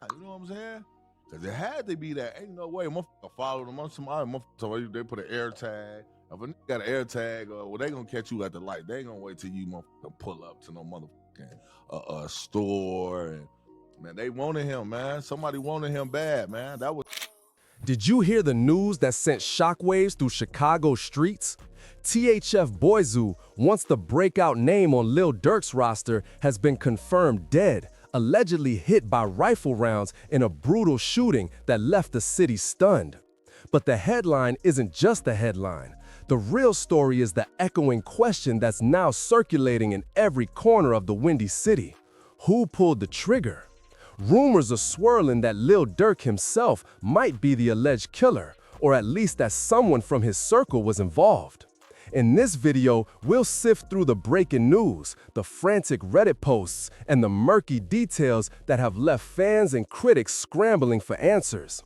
You know what I'm saying? Cause it had to be that. Ain't no way motherfucker follow them on somebody. Motherfucker, they put an air tag. If a nigga got an air tag, well, they gonna catch you at the light. They ain't gonna wait till you motherfucker pull up to no motherfucking store. And man, they wanted him, man. Somebody wanted him bad, man. That was. Did you hear the news that sent shockwaves through Chicago streets? THF Bayzoo, once the breakout name on Lil Durk's roster, has been confirmed dead, allegedly hit by rifle rounds in a brutal shooting that left the city stunned. But the headline isn't just a headline. The real story is the echoing question that's now circulating in every corner of the Windy City. Who pulled the trigger? Rumors are swirling that Lil Durk himself might be the alleged killer, or at least that someone from his circle was involved. In this video, we'll sift through the breaking news, the frantic Reddit posts, and the murky details that have left fans and critics scrambling for answers.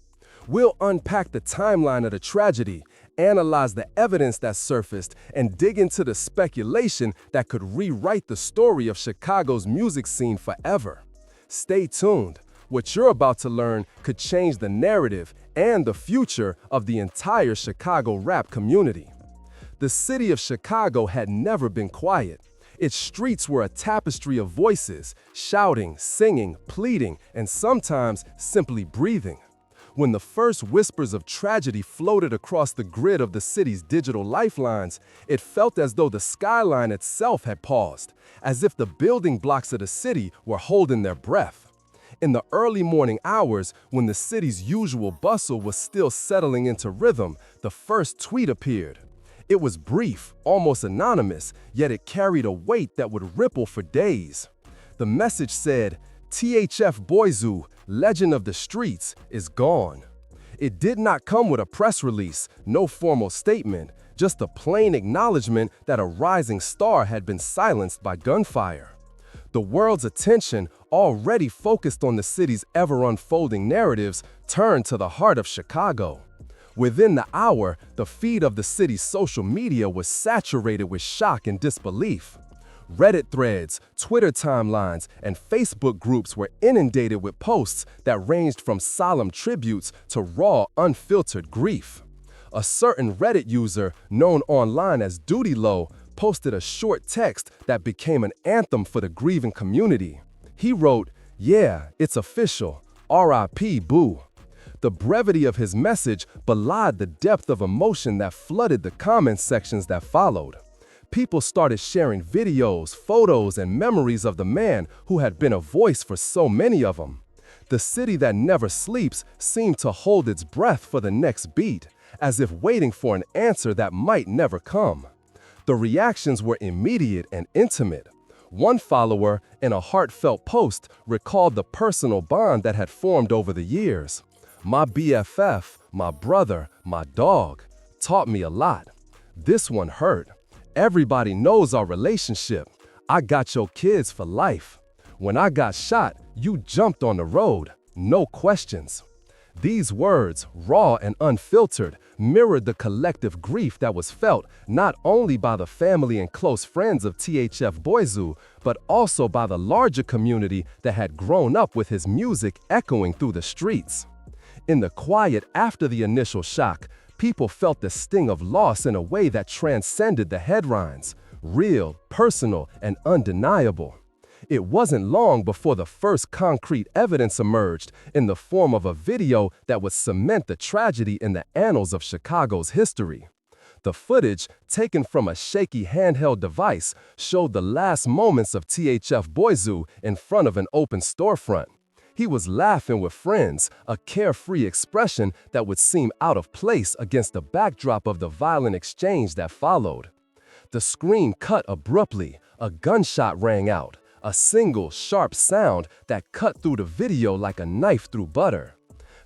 We'll unpack the timeline of the tragedy, analyze the evidence that surfaced, and dig into the speculation that could rewrite the story of Chicago's music scene forever. Stay tuned. What you're about to learn could change the narrative and the future of the entire Chicago rap community. The city of Chicago had never been quiet. Its streets were a tapestry of voices, shouting, singing, pleading, and sometimes simply breathing. When the first whispers of tragedy floated across the grid of the city's digital lifelines, it felt as though the skyline itself had paused, as if the building blocks of the city were holding their breath. In the early morning hours, when the city's usual bustle was still settling into rhythm, the first tweet appeared. It was brief, almost anonymous, yet it carried a weight that would ripple for days. The message said, "THF Bayzoo, legend of the streets, is gone." It did not come with a press release, no formal statement, just a plain acknowledgement that a rising star had been silenced by gunfire. The world's attention, already focused on the city's ever-unfolding narratives, turned to the heart of Chicago. Within the hour, the feed of the city's social media was saturated with shock and disbelief. Reddit threads, Twitter timelines, and Facebook groups were inundated with posts that ranged from solemn tributes to raw, unfiltered grief. A certain Reddit user, known online as Doodie Lo, posted a short text that became an anthem for the grieving community. He wrote, "Yeah, it's official. R.I.P. Boo." The brevity of his message belied the depth of emotion that flooded the comment sections that followed. People started sharing videos, photos, and memories of the man who had been a voice for so many of them. The city that never sleeps seemed to hold its breath for the next beat, as if waiting for an answer that might never come. The reactions were immediate and intimate. One follower, in a heartfelt post, recalled the personal bond that had formed over the years. "My BFF, my brother, my dog, taught me a lot. This one hurt. Everybody knows our relationship. I got your kids for life. When I got shot, you jumped on the road. No questions." These words, raw and unfiltered, mirrored the collective grief that was felt not only by the family and close friends of THF Bayzoo, but also by the larger community that had grown up with his music echoing through the streets. In the quiet after the initial shock, people felt the sting of loss in a way that transcended the headlines, real, personal, and undeniable. It wasn't long before the first concrete evidence emerged in the form of a video that would cement the tragedy in the annals of Chicago's history. The footage, taken from a shaky handheld device, showed the last moments of THF Bayzoo in front of an open storefront. He was laughing with friends, a carefree expression that would seem out of place against the backdrop of the violent exchange that followed. The screen cut abruptly, a gunshot rang out, a single, sharp sound that cut through the video like a knife through butter.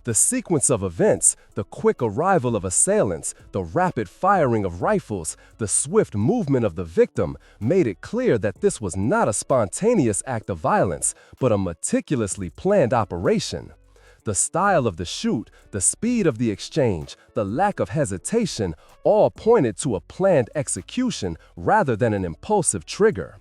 The sequence of events, the quick arrival of assailants, the rapid firing of rifles, the swift movement of the victim, made it clear that this was not a spontaneous act of violence, but a meticulously planned operation. The style of the shoot, the speed of the exchange, the lack of hesitation, all pointed to a planned execution rather than an impulsive trigger.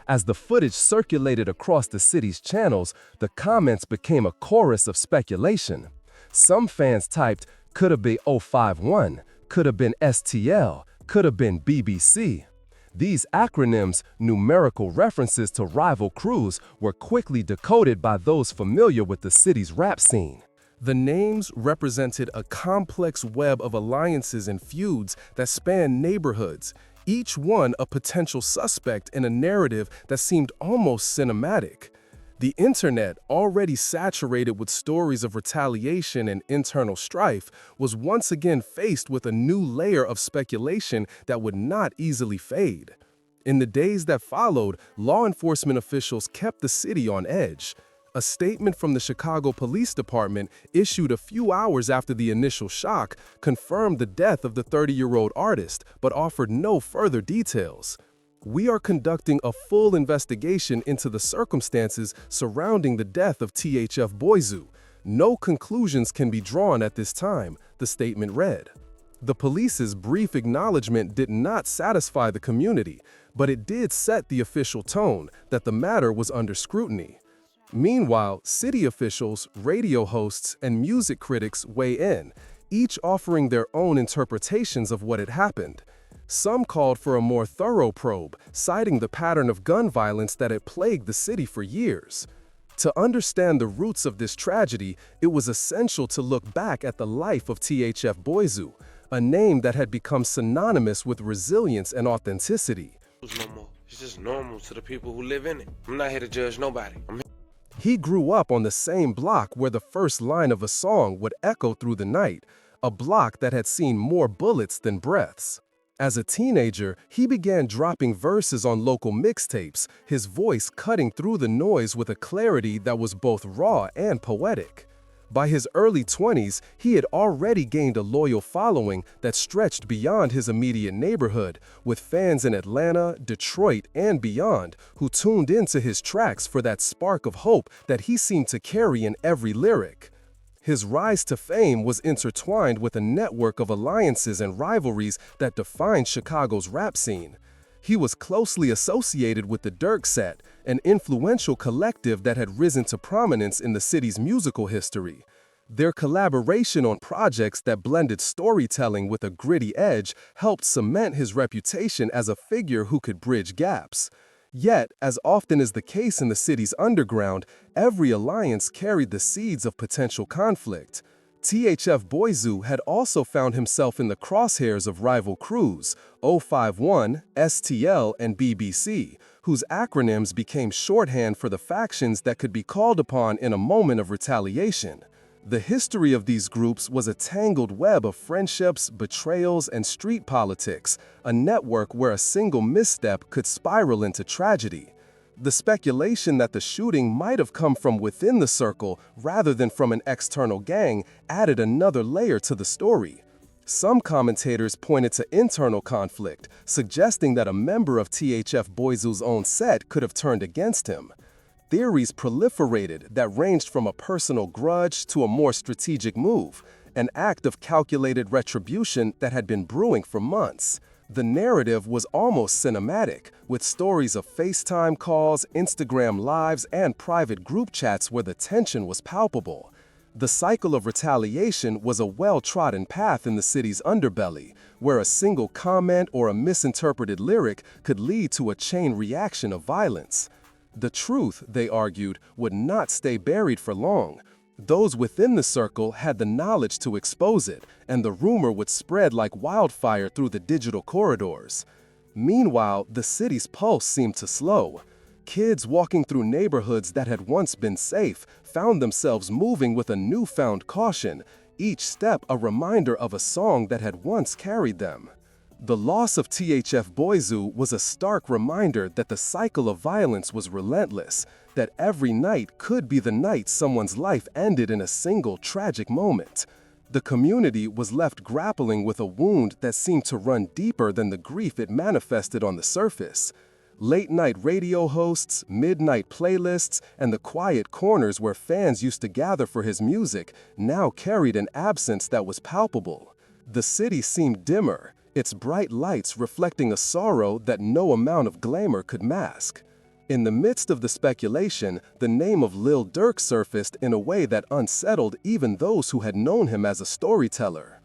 As the footage circulated across the city's channels, the comments became a chorus of speculation. Some fans typed, "Could have been 051, could have been STL, could have been BBC." These acronyms, numerical references to rival crews, were quickly decoded by those familiar with the city's rap scene. The names represented a complex web of alliances and feuds that spanned neighborhoods, each one a potential suspect in a narrative that seemed almost cinematic. The internet, already saturated with stories of retaliation and internal strife, was once again faced with a new layer of speculation that would not easily fade. In the days that followed, law enforcement officials kept the city on edge. A statement from the Chicago Police Department, issued a few hours after the initial shock, confirmed the death of the 30-year-old artist, but offered no further details. "We are conducting a full investigation into the circumstances surrounding the death of THF Bayzoo. No conclusions can be drawn at this time," the statement read. The police's brief acknowledgement did not satisfy the community, but it did set the official tone that the matter was under scrutiny. Meanwhile, city officials, radio hosts, and music critics weigh in, each offering their own interpretations of what had happened. Some called for a more thorough probe, citing the pattern of gun violence that had plagued the city for years. To understand the roots of this tragedy, it was essential to look back at the life of THF Bayzoo, a name that had become synonymous with resilience and authenticity. It's just normal to the people who live in it. I'm not here to judge nobody. He grew up on the same block where the first line of a song would echo through the night, a block that had seen more bullets than breaths. As a teenager, he began dropping verses on local mixtapes, his voice cutting through the noise with a clarity that was both raw and poetic. By his early 20s, he had already gained a loyal following that stretched beyond his immediate neighborhood, with fans in Atlanta, Detroit, and beyond who tuned into his tracks for that spark of hope that he seemed to carry in every lyric. His rise to fame was intertwined with a network of alliances and rivalries that defined Chicago's rap scene. He was closely associated with the Durk set, an influential collective that had risen to prominence in the city's musical history. Their collaboration on projects that blended storytelling with a gritty edge helped cement his reputation as a figure who could bridge gaps. Yet, as often is the case in the city's underground, every alliance carried the seeds of potential conflict. THF Bayzoo had also found himself in the crosshairs of rival crews, 051, STL, and BBC, whose acronyms became shorthand for the factions that could be called upon in a moment of retaliation. The history of these groups was a tangled web of friendships, betrayals, and street politics, a network where a single misstep could spiral into tragedy. The speculation that the shooting might have come from within the circle rather than from an external gang added another layer to the story. Some commentators pointed to internal conflict, suggesting that a member of THF Bayzoo's own set could have turned against him. Theories proliferated that ranged from a personal grudge to a more strategic move, an act of calculated retribution that had been brewing for months. The narrative was almost cinematic, with stories of FaceTime calls, Instagram lives, and private group chats where the tension was palpable. The cycle of retaliation was a well-trodden path in the city's underbelly, where a single comment or a misinterpreted lyric could lead to a chain reaction of violence. The truth, they argued, would not stay buried for long. Those within the circle had the knowledge to expose it, and the rumor would spread like wildfire through the digital corridors. Meanwhile, the city's pulse seemed to slow. Kids walking through neighborhoods that had once been safe found themselves moving with a newfound caution, each step a reminder of a song that had once carried them. The loss of THF Bayzoo was a stark reminder that the cycle of violence was relentless, that every night could be the night someone's life ended in a single tragic moment. The community was left grappling with a wound that seemed to run deeper than the grief it manifested on the surface. Late-night radio hosts, midnight playlists, and the quiet corners where fans used to gather for his music now carried an absence that was palpable. The city seemed dimmer, its bright lights reflecting a sorrow that no amount of glamour could mask. In the midst of the speculation, the name of Lil Durk surfaced in a way that unsettled even those who had known him as a storyteller.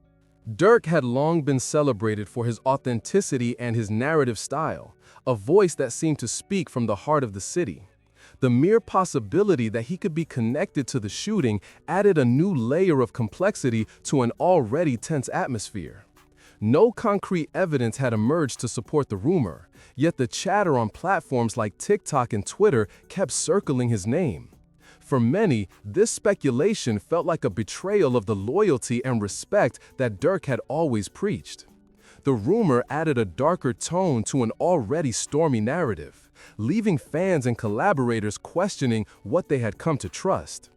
Durk had long been celebrated for his authenticity and his narrative style, a voice that seemed to speak from the heart of the city. The mere possibility that he could be connected to the shooting added a new layer of complexity to an already tense atmosphere. No concrete evidence had emerged to support the rumor, yet the chatter on platforms like TikTok and Twitter kept circling his name. For many, this speculation felt like a betrayal of the loyalty and respect that Durk had always preached. The rumor added a darker tone to an already stormy narrative, leaving fans and collaborators questioning what they had come to trust.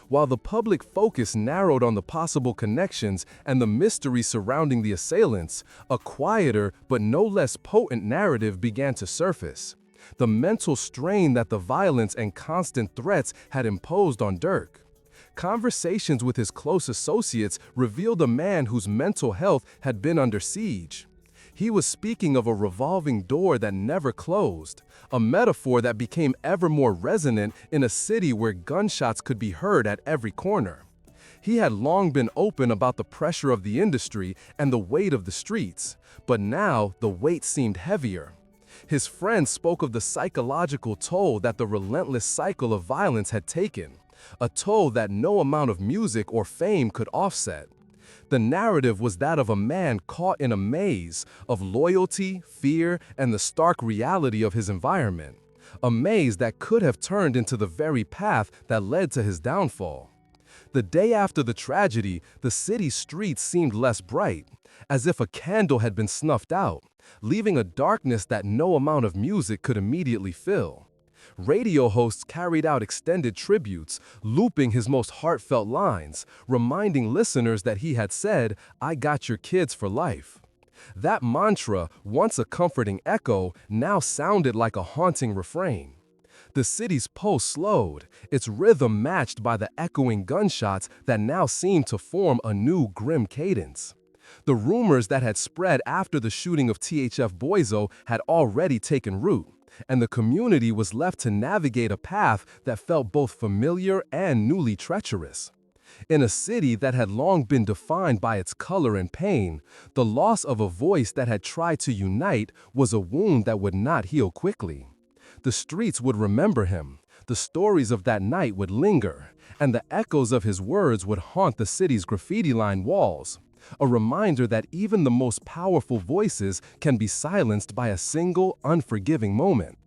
While the public focus narrowed on the possible connections and the mystery surrounding the assailants, a quieter but no less potent narrative began to surface. The mental strain that the violence and constant threats had imposed on Durk. Conversations with his close associates revealed a man whose mental health had been under siege. He was speaking of a revolving door that never closed, a metaphor that became ever more resonant in a city where gunshots could be heard at every corner. He had long been open about the pressure of the industry and the weight of the streets, but now the weight seemed heavier. His friends spoke of the psychological toll that the relentless cycle of violence had taken, a toll that no amount of music or fame could offset. The narrative was that of a man caught in a maze of loyalty, fear, and the stark reality of his environment, a maze that could have turned into the very path that led to his downfall. The day after the tragedy, the city's streets seemed less bright, as if a candle had been snuffed out, leaving a darkness that no amount of music could immediately fill. Radio hosts carried out extended tributes, looping his most heartfelt lines, reminding listeners that he had said, "I got your kids for life." That mantra, once a comforting echo, now sounded like a haunting refrain. The city's pulse slowed, its rhythm matched by the echoing gunshots that now seemed to form a new grim cadence. The rumors that had spread after the shooting of THF Bayzoo had already taken root, and the community was left to navigate a path that felt both familiar and newly treacherous. In a city that had long been defined by its color and pain, the loss of a voice that had tried to unite was a wound that would not heal quickly. The streets would remember him, the stories of that night would linger, and the echoes of his words would haunt the city's graffiti-lined walls. A reminder that even the most powerful voices can be silenced by a single, unforgiving moment.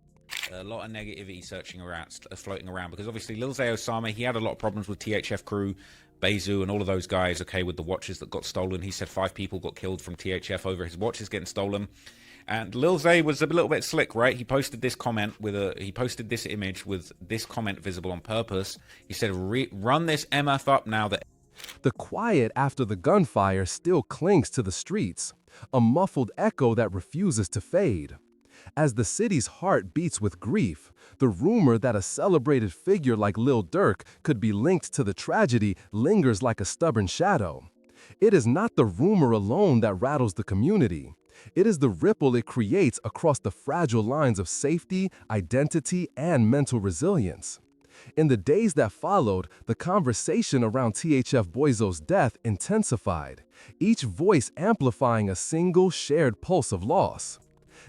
A lot of negativity floating around, because obviously Lil Osama, he had a lot of problems with THF crew, Bayzoo, and all of those guys, okay, with the watches that got stolen. He said 5 people got killed from THF over his watches getting stolen. And Lil Zay was a little bit slick, right? He posted this comment he posted this image with this comment visible on purpose. He said, "Run this MF up now." The quiet after the gunfire still clings to the streets, a muffled echo that refuses to fade. As the city's heart beats with grief, the rumor that a celebrated figure like Lil Durk could be linked to the tragedy lingers like a stubborn shadow. It is not the rumor alone that rattles the community. It is the ripple it creates across the fragile lines of safety, identity, and mental resilience. In the days that followed, the conversation around THF Bayzoo's death intensified, each voice amplifying a single shared pulse of loss.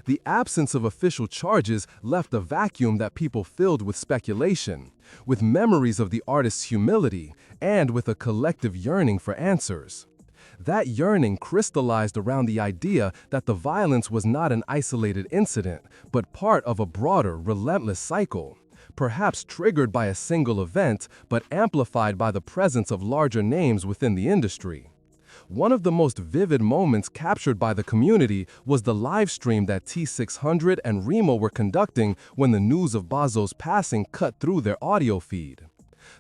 The absence of official charges left a vacuum that people filled with speculation, with memories of the artist's humility, and with a collective yearning for answers. That yearning crystallized around the idea that the violence was not an isolated incident, but part of a broader, relentless cycle. Perhaps triggered by a single event, but amplified by the presence of larger names within the industry. One of the most vivid moments captured by the community was the live stream that T600 and Remo were conducting when the news of Bayzoo's passing cut through their audio feed.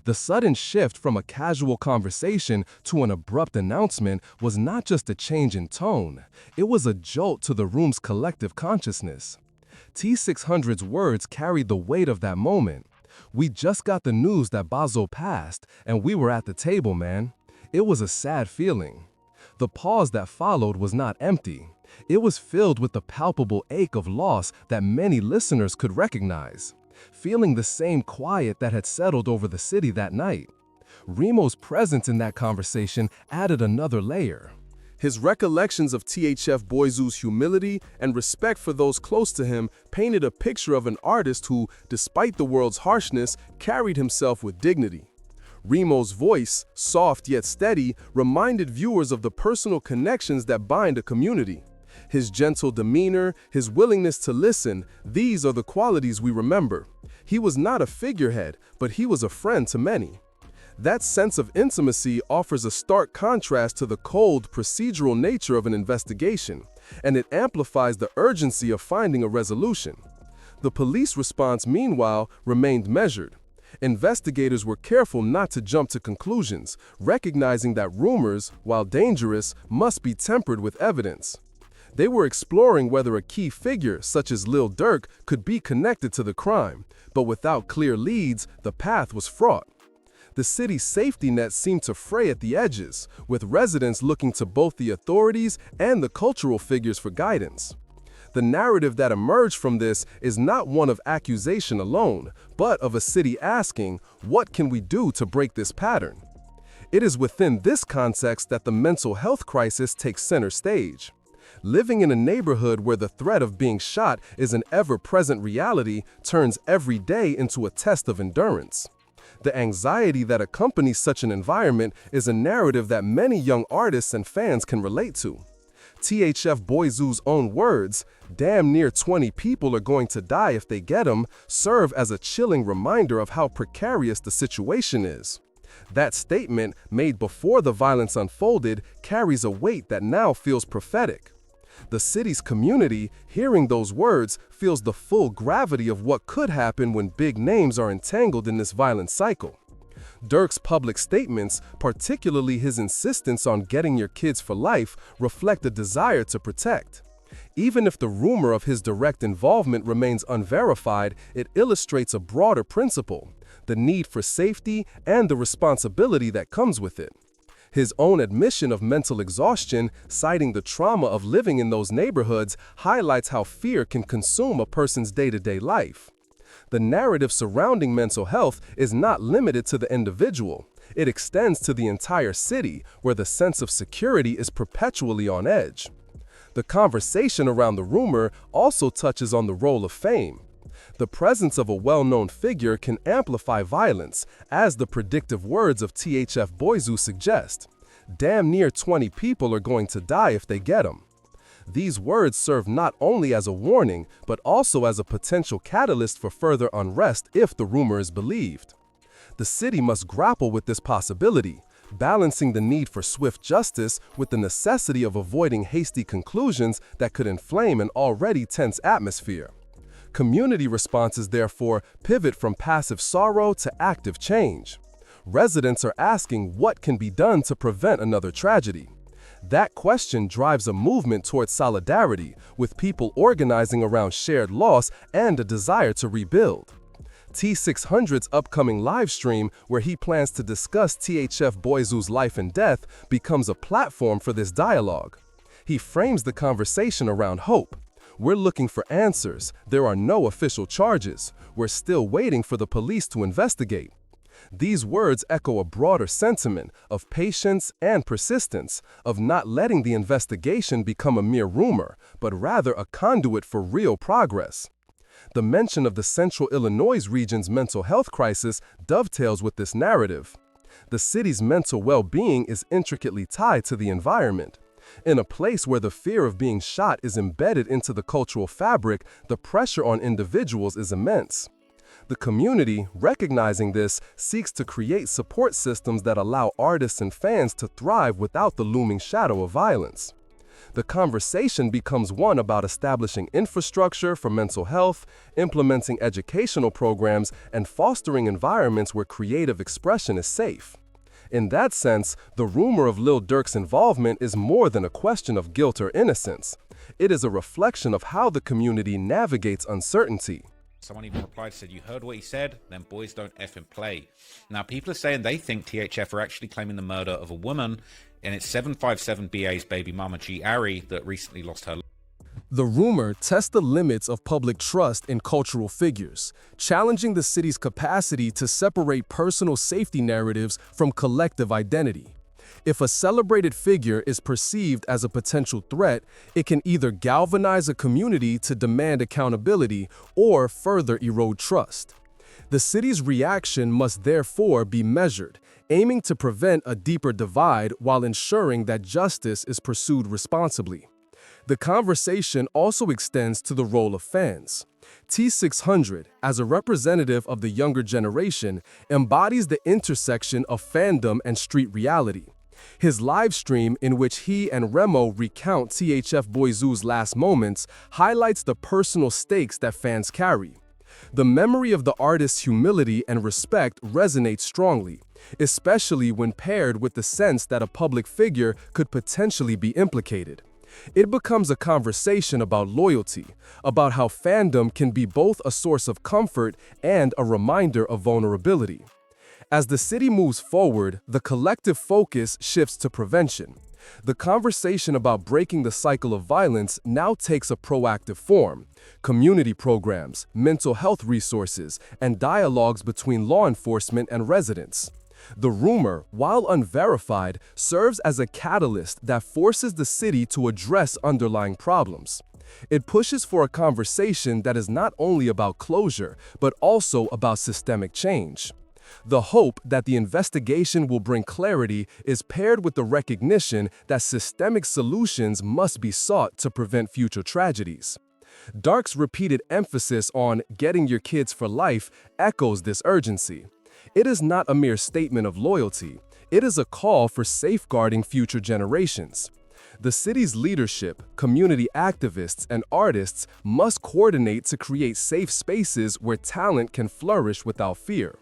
The sudden shift from a casual conversation to an abrupt announcement was not just a change in tone, it was a jolt to the room's collective consciousness. T600's words carried the weight of that moment. "We just got the news that Bayzoo passed, and we were at the table, man." It was a sad feeling. The pause that followed was not empty. It was filled with the palpable ache of loss that many listeners could recognize. feeling the same quiet that had settled over the city that night. Remo's presence in that conversation added another layer. His recollections of THF Bayzoo's humility and respect for those close to him painted a picture of an artist who, despite the world's harshness, carried himself with dignity. Remo's voice, soft yet steady, reminded viewers of the personal connections that bind a community. His gentle demeanor, his willingness to listen, these are the qualities we remember. He was not a figurehead, but he was a friend to many. That sense of intimacy offers a stark contrast to the cold, procedural nature of an investigation, and it amplifies the urgency of finding a resolution. The police response, meanwhile, remained measured. Investigators were careful not to jump to conclusions, recognizing that rumors, while dangerous, must be tempered with evidence. They were exploring whether a key figure, such as Lil Durk, could be connected to the crime, but without clear leads, the path was fraught. The city's safety net seemed to fray at the edges, with residents looking to both the authorities and the cultural figures for guidance. The narrative that emerged from this is not one of accusation alone, but of a city asking, what can we do to break this pattern? It is within this context that the mental health crisis takes center stage. Living in a neighborhood where the threat of being shot is an ever-present reality turns every day into a test of endurance. The anxiety that accompanies such an environment is a narrative that many young artists and fans can relate to. THF Bayzoo's own words, "Damn near 20 people are going to die if they get him," serve as a chilling reminder of how precarious the situation is. That statement, made before the violence unfolded, carries a weight that now feels prophetic. The city's community, hearing those words, feels the full gravity of what could happen when big names are entangled in this violent cycle. Durk's public statements, particularly his insistence on getting your kids for life, reflect a desire to protect. Even if the rumor of his direct involvement remains unverified, it illustrates a broader principle: the need for safety and the responsibility that comes with it. His own admission of mental exhaustion, citing the trauma of living in those neighborhoods, highlights how fear can consume a person's day-to-day life. The narrative surrounding mental health is not limited to the individual. It extends to the entire city, where the sense of security is perpetually on edge. The conversation around the rumor also touches on the role of fame. The presence of a well-known figure can amplify violence, as the predictive words of THF Bayzoo suggest. Damn near 20 people are going to die if they get him. These words serve not only as a warning, but also as a potential catalyst for further unrest if the rumor is believed. The city must grapple with this possibility, balancing the need for swift justice with the necessity of avoiding hasty conclusions that could inflame an already tense atmosphere. Community responses, therefore, pivot from passive sorrow to active change. Residents are asking what can be done to prevent another tragedy. That question drives a movement towards solidarity, with people organizing around shared loss and a desire to rebuild. T600's upcoming live stream, where he plans to discuss THF Bayzoo's life and death, becomes a platform for this dialogue. He frames the conversation around hope. We're looking for answers. There are no official charges. We're still waiting for the police to investigate. These words echo a broader sentiment of patience and persistence, of not letting the investigation become a mere rumor, but rather a conduit for real progress. The mention of the Central Illinois region's mental health crisis dovetails with this narrative. The city's mental well-being is intricately tied to the environment. In a place where the fear of being shot is embedded into the cultural fabric, the pressure on individuals is immense. The community, recognizing this, seeks to create support systems that allow artists and fans to thrive without the looming shadow of violence. The conversation becomes one about establishing infrastructure for mental health, implementing educational programs, and fostering environments where creative expression is safe. In that sense, the rumor of Lil Durk's involvement is more than a question of guilt or innocence. It is a reflection of how the community navigates uncertainty. Someone even replied, said, "You heard what he said? Then boys don't effing play." Now, people are saying they think THF are actually claiming the murder of a woman, and it's 757 BA's baby mama G. Ari that recently lost her life. The rumor tests the limits of public trust in cultural figures, challenging the city's capacity to separate personal safety narratives from collective identity. If a celebrated figure is perceived as a potential threat, it can either galvanize a community to demand accountability or further erode trust. The city's reaction must therefore be measured, aiming to prevent a deeper divide while ensuring that justice is pursued responsibly. The conversation also extends to the role of fans. T600, as a representative of the younger generation, embodies the intersection of fandom and street reality. His live stream, in which he and Remo recount THF Bayzoo's last moments, highlights the personal stakes that fans carry. The memory of the artist's humility and respect resonates strongly, especially when paired with the sense that a public figure could potentially be implicated. It becomes a conversation about loyalty, about how fandom can be both a source of comfort and a reminder of vulnerability. As the city moves forward, the collective focus shifts to prevention. The conversation about breaking the cycle of violence now takes a proactive form. Community programs, mental health resources, and dialogues between law enforcement and residents. The rumor, while unverified, serves as a catalyst that forces the city to address underlying problems. It pushes for a conversation that is not only about closure, but also about systemic change. The hope that the investigation will bring clarity is paired with the recognition that systemic solutions must be sought to prevent future tragedies. Durk's repeated emphasis on getting your kids for life echoes this urgency. It is not a mere statement of loyalty. It is a call for safeguarding future generations. The city's leadership, community activists, and artists must coordinate to create safe spaces where talent can flourish without fear.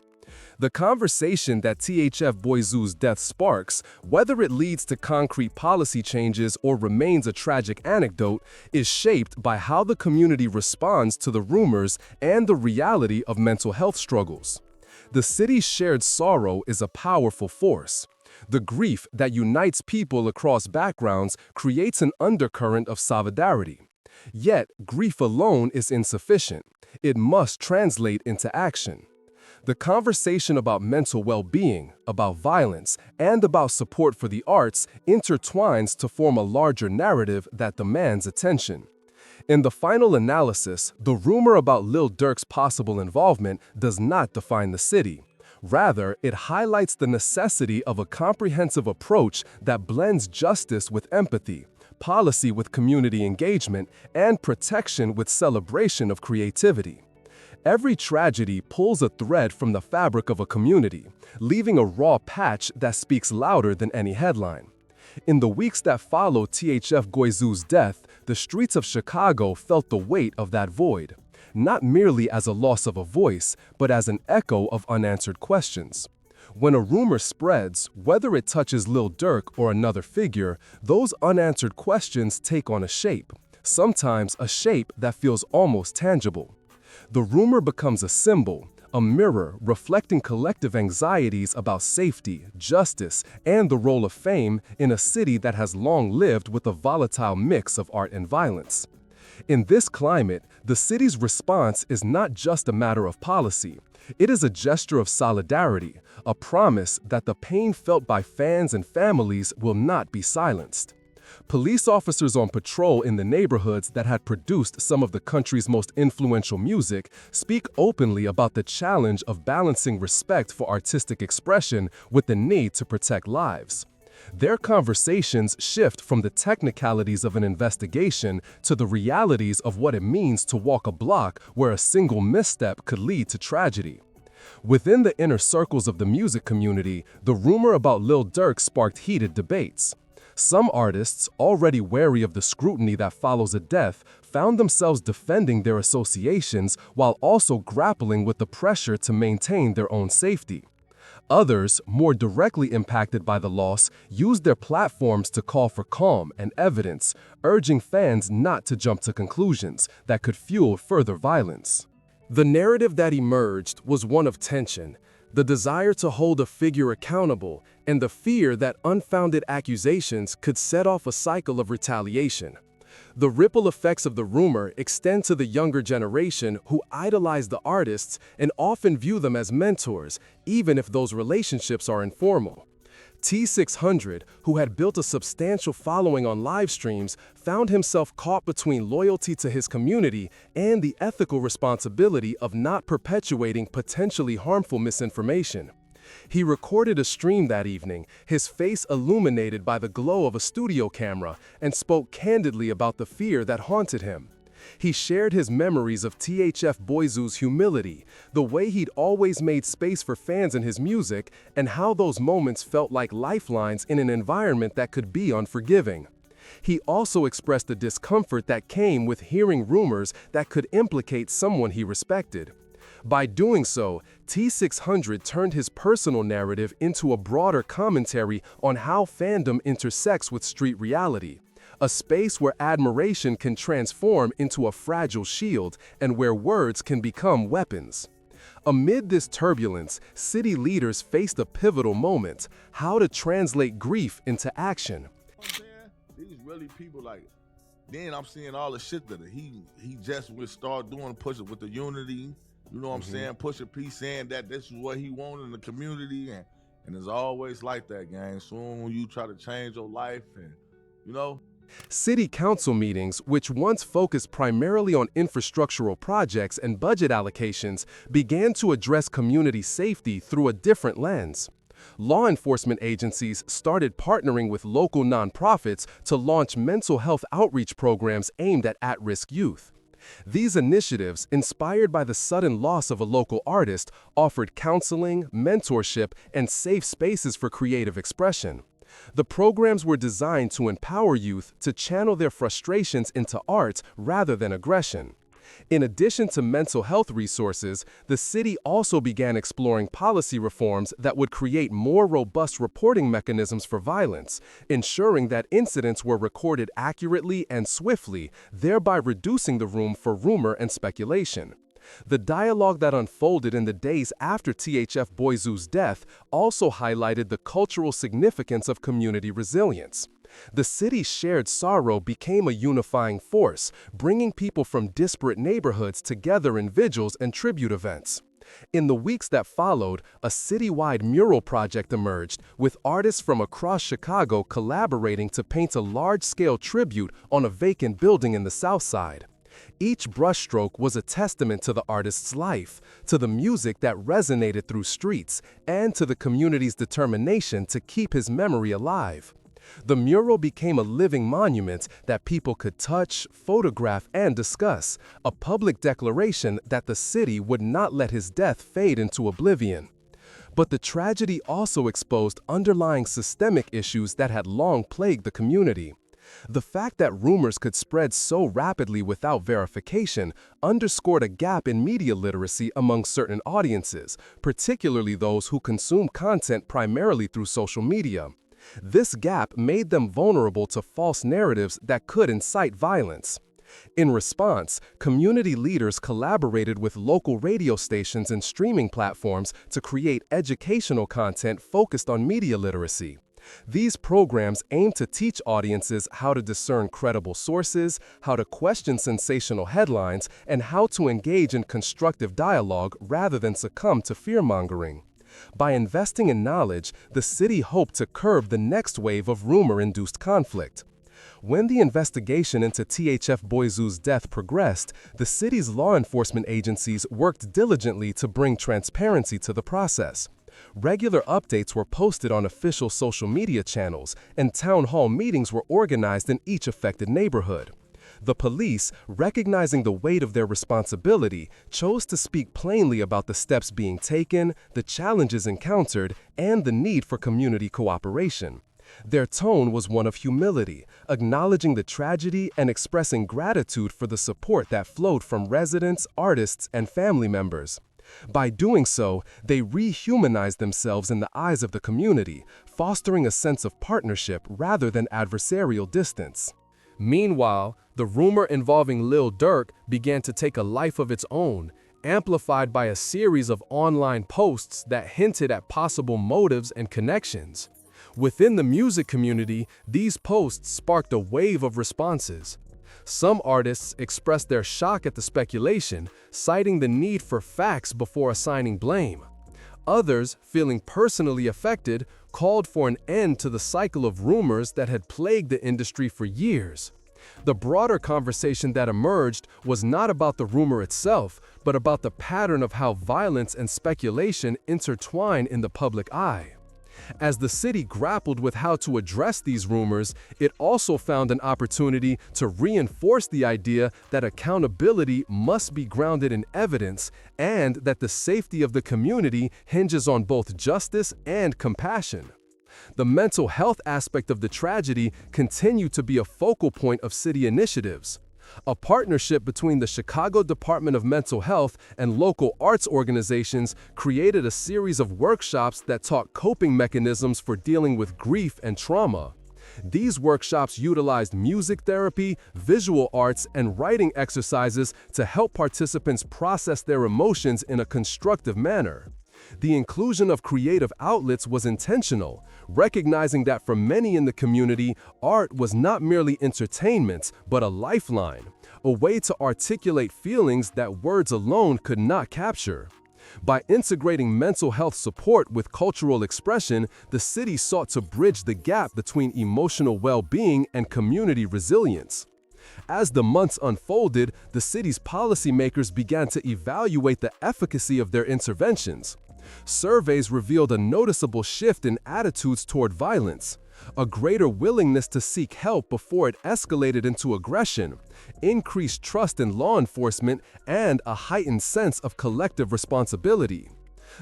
The conversation that THF Bayzoo's death sparks, whether it leads to concrete policy changes or remains a tragic anecdote, is shaped by how the community responds to the rumors and the reality of mental health struggles. The city's shared sorrow is a powerful force. The grief that unites people across backgrounds creates an undercurrent of solidarity. Yet, grief alone is insufficient. It must translate into action. The conversation about mental well-being, about violence, and about support for the arts intertwines to form a larger narrative that demands attention. In the final analysis, the rumor about Lil Durk's possible involvement does not define the city. Rather, it highlights the necessity of a comprehensive approach that blends justice with empathy, policy with community engagement, and protection with celebration of creativity. Every tragedy pulls a thread from the fabric of a community, leaving a raw patch that speaks louder than any headline. In the weeks that followed THF Bayzoo's death, the streets of Chicago felt the weight of that void, not merely as a loss of a voice, but as an echo of unanswered questions. When a rumor spreads, whether it touches Lil Durk or another figure, those unanswered questions take on a shape, sometimes a shape that feels almost tangible. The rumor becomes a symbol, a mirror reflecting collective anxieties about safety, justice, and the role of fame in a city that has long lived with a volatile mix of art and violence. In this climate, the city's response is not just a matter of policy. It is a gesture of solidarity, a promise that the pain felt by fans and families will not be silenced. Police officers on patrol in the neighborhoods that had produced some of the country's most influential music speak openly about the challenge of balancing respect for artistic expression with the need to protect lives. Their conversations shift from the technicalities of an investigation to the realities of what it means to walk a block where a single misstep could lead to tragedy. Within the inner circles of the music community, the rumor about Lil Durk sparked heated debates. Some artists, already wary of the scrutiny that follows a death, found themselves defending their associations while also grappling with the pressure to maintain their own safety. Others, more directly impacted by the loss, used their platforms to call for calm and evidence, urging fans not to jump to conclusions that could fuel further violence. The narrative that emerged was one of tension, the desire to hold a figure accountable, and the fear that unfounded accusations could set off a cycle of retaliation. The ripple effects of the rumor extend to the younger generation who idolize the artists and often view them as mentors, even if those relationships are informal. T600, who had built a substantial following on live streams, found himself caught between loyalty to his community and the ethical responsibility of not perpetuating potentially harmful misinformation. He recorded a stream that evening, his face illuminated by the glow of a studio camera, and spoke candidly about the fear that haunted him. He shared his memories of THF Bayzoo's humility, the way he'd always made space for fans in his music, and how those moments felt like lifelines in an environment that could be unforgiving. He also expressed the discomfort that came with hearing rumors that could implicate someone he respected. By doing so, T600 turned his personal narrative into a broader commentary on how fandom intersects with street reality, a space where admiration can transform into a fragile shield and where words can become weapons. Amid this turbulence, city leaders faced a pivotal moment: how to translate grief into action. You know what I'm saying? These really people like, then I'm seeing all the shit that he just would start doing, pushing with the unity. You know what I'm saying? Pushing peace, saying that this is what he wanted in the community, and it's always like that, gang. Soon when you try to change your life, and you know. City council meetings, which once focused primarily on infrastructural projects and budget allocations, began to address community safety through a different lens. Law enforcement agencies started partnering with local nonprofits to launch mental health outreach programs aimed at at-risk youth. These initiatives, inspired by the sudden loss of a local artist, offered counseling, mentorship, and safe spaces for creative expression. The programs were designed to empower youth to channel their frustrations into art rather than aggression. In addition to mental health resources, the city also began exploring policy reforms that would create more robust reporting mechanisms for violence, ensuring that incidents were recorded accurately and swiftly, thereby reducing the room for rumor and speculation. The dialogue that unfolded in the days after THF Bayzoo's death also highlighted the cultural significance of community resilience. The city's shared sorrow became a unifying force, bringing people from disparate neighborhoods together in vigils and tribute events. In the weeks that followed, a citywide mural project emerged, with artists from across Chicago collaborating to paint a large-scale tribute on a vacant building in the South Side. Each brushstroke was a testament to the artist's life, to the music that resonated through streets, and to the community's determination to keep his memory alive. The mural became a living monument that people could touch, photograph, and discuss, a public declaration that the city would not let his death fade into oblivion. But the tragedy also exposed underlying systemic issues that had long plagued the community. The fact that rumors could spread so rapidly without verification underscored a gap in media literacy among certain audiences, particularly those who consume content primarily through social media. This gap made them vulnerable to false narratives that could incite violence. In response, community leaders collaborated with local radio stations and streaming platforms to create educational content focused on media literacy. These programs aim to teach audiences how to discern credible sources, how to question sensational headlines, and how to engage in constructive dialogue rather than succumb to fear-mongering. By investing in knowledge, the city hoped to curb the next wave of rumor-induced conflict. When the investigation into THF Bayzoo's death progressed, the city's law enforcement agencies worked diligently to bring transparency to the process. Regular updates were posted on official social media channels, and town hall meetings were organized in each affected neighborhood. The police, recognizing the weight of their responsibility, chose to speak plainly about the steps being taken, the challenges encountered, and the need for community cooperation. Their tone was one of humility, acknowledging the tragedy and expressing gratitude for the support that flowed from residents, artists, and family members. By doing so, they rehumanized themselves in the eyes of the community, fostering a sense of partnership rather than adversarial distance. Meanwhile, the rumor involving Lil Durk began to take a life of its own, amplified by a series of online posts that hinted at possible motives and connections. Within the music community, these posts sparked a wave of responses. Some artists expressed their shock at the speculation, citing the need for facts before assigning blame. Others, feeling personally affected, called for an end to the cycle of rumors that had plagued the industry for years. The broader conversation that emerged was not about the rumor itself, but about the pattern of how violence and speculation intertwine in the public eye. As the city grappled with how to address these rumors, it also found an opportunity to reinforce the idea that accountability must be grounded in evidence and that the safety of the community hinges on both justice and compassion. The mental health aspect of the tragedy continued to be a focal point of city initiatives. A partnership between the Chicago Department of Mental Health and local arts organizations created a series of workshops that taught coping mechanisms for dealing with grief and trauma. These workshops utilized music therapy, visual arts, and writing exercises to help participants process their emotions in a constructive manner. The inclusion of creative outlets was intentional, recognizing that for many in the community, art was not merely entertainment, but a lifeline, a way to articulate feelings that words alone could not capture. By integrating mental health support with cultural expression, the city sought to bridge the gap between emotional well-being and community resilience. As the months unfolded, the city's policymakers began to evaluate the efficacy of their interventions. Surveys revealed a noticeable shift in attitudes toward violence, a greater willingness to seek help before it escalated into aggression, increased trust in law enforcement, and a heightened sense of collective responsibility.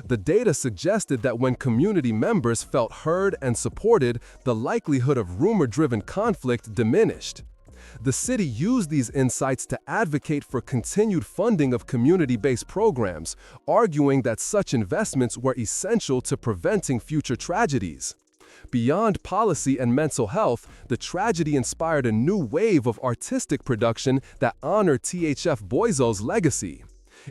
The data suggested that when community members felt heard and supported, the likelihood of rumor-driven conflict diminished. The city used these insights to advocate for continued funding of community-based programs, arguing that such investments were essential to preventing future tragedies. Beyond policy and mental health, the tragedy inspired a new wave of artistic production that honored THF Boyzoo's legacy.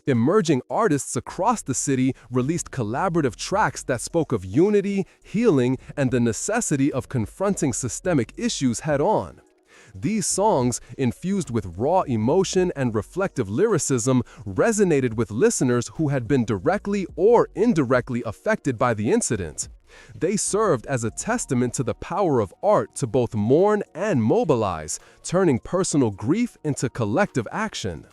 Emerging artists across the city released collaborative tracks that spoke of unity, healing, and the necessity of confronting systemic issues head-on. These songs, infused with raw emotion and reflective lyricism, resonated with listeners who had been directly or indirectly affected by the incident. They served as a testament to the power of art to both mourn and mobilize, turning personal grief into collective action.